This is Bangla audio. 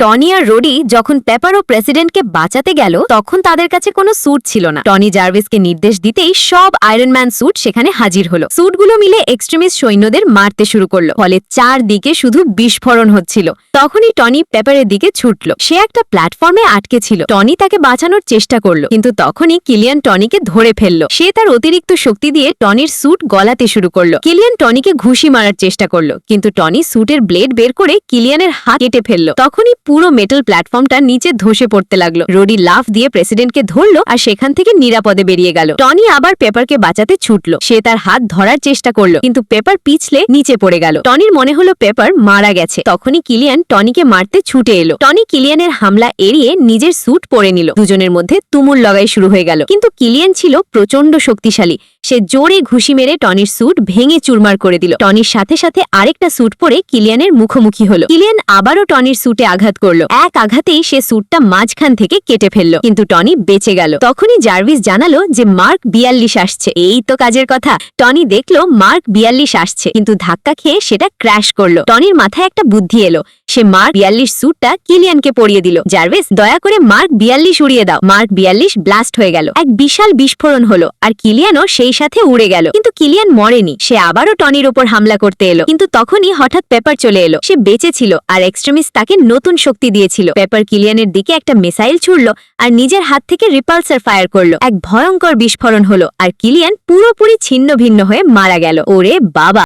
টনি আর রোডি যখন পেপার ও প্রেসিডেন্টকে বাঁচাতে গেল তখন তাদের কাছে কোনো স্যুট ছিল না। টনি জার্ভিসকে নির্দেশ দিতেই সব আয়রন ম্যান স্যুট সেখানে হাজির হলো। স্যুটগুলো মিলে এক্সট্রিমিস্ট সৈন্যদের মারতে শুরু করলো, ফলে চারদিকে শুধু বিস্ফোরণ হচ্ছিল। তখনই টনি পেপারের দিকে ছুটল। সে একটা প্ল্যাটফর্মে আটকে ছিল। টনি তাকে বাঁচানোর চেষ্টা করলো, কিন্তু তখনই কিলিয়ান টনিকে ধরে ফেললো। সে তার অতিরিক্ত শক্তি দিয়ে টনির স্যুট গলাতে শুরু করলো। কিলিয়ান টনিকে ঘুষি মারার চেষ্টা করলো, কিন্তু টনি স্যুটের ব্লেড বের করে কিলিয়ানের হাত কেটে ফেললো। তখনই পুরো মেটাল প্ল্যাটফর্মটা নিচে ধসে পড়তে লাগলো। রোডি লাফ দিয়ে প্রেসিডেন্টকে ধরলো আর সেখান থেকে নিরাপদে বেরিয়ে গেল। টনি আবার পেপারকে বাঁচাতে ছুটলো। সে তার হাত ধরার চেষ্টা করলো, কিন্তু পেপার পিছলে নিচে পড়ে গেল। টনির মনে হলো পেপার মারা গেছে। তখনই কিলিয়ান টনিকে মারতে ছুটে এলো। টনি কিলিয়ানের হামলা এড়িয়ে নিজের স্যুট পরে নিল। দুজনের মধ্যে তুমুল লড়াই শুরু হয়ে গেল, কিন্তু কিলিয়ান ছিল প্রচন্ড শক্তিশালী। সে জোরে ঘুষি মেরে টনির স্যুট ভেঙে চুরমার করে দিল। টনির সাথে সাথে আরেকটা স্যুট পরে কিলিয়ানের মুখোমুখি হলো। কিলিয়ান আবারও টনির স্যুটে আঘাত করলো। এক আঘাতেই সে স্যুটটা মাঝখান থেকে কেটে ফেললো, কিন্তু টনি বেঁচে গেল। তখনই জার্ভিস জানালো যে মার্ক 42 আসছে। এই তো কাজের কথা। টনি দেখলো মার্ক 42 আসছে, কিন্তু ধাক্কা খেয়ে সেটা ক্র্যাশ করলো। টনির মাথায় একটা বুদ্ধি এলো। সে মার্ক 42 স্যুটটা কিলিয়ানকে পরিয়ে দিল। জার্ভিস, দয়া করে মার্ক 42 উড়িয়ে দাও। মার্ক 42 ব্লাস্ট হয়ে গেল। এক বিশাল বিস্ফোরণ হলো আর কিলিয়ানও সেই সাথে উড়ে গেল। কিন্তু কিলিয়ান মরেনি। সে আবারও টনির ওপর হামলা করতে এলো, কিন্তু তখনই হঠাৎ পেপার চলে এলো। সে বেঁচে ছিল আর এক্সট্রিমিস্ট তাকে নতুন শক্তি দিয়েছিল। পেপার কিলিয়ানের দিকে একটা মিসাইল ছুড়লো আর নিজের হাত থেকে রিপালসার ফায়ার করলো। এক ভয়ঙ্কর বিস্ফোরণ হলো আর কিলিয়ান পুরোপুরি ছিন্ন ভিন্ন হয়ে মারা গেল। ওরে বাবা!